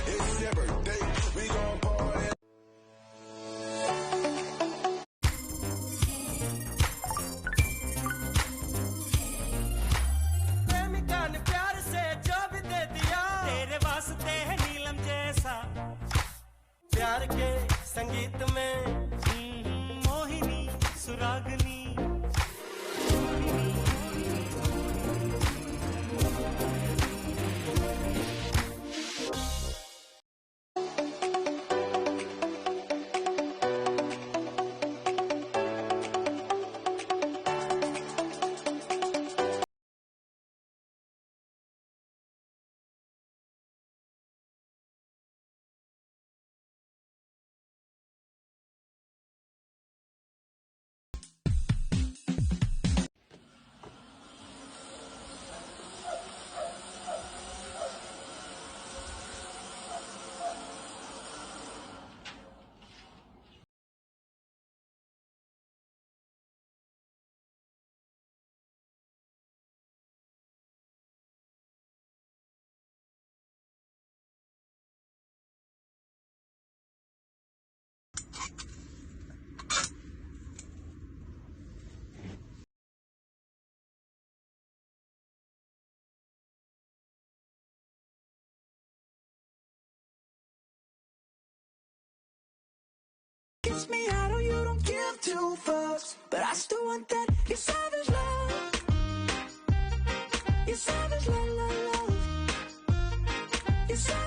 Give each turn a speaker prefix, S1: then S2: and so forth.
S1: It's your birthday, we gon' party.
S2: प्रेमिका ने प्यार से जो भी दे दिया, तेरे वास्ते है नीलम जैसा। प्यार के संगीत में मोहिनी सुरागनी।
S3: Gets me, I know you don't give two fucks, but I still want that. Your savage love, your savage love, love, love. Your savage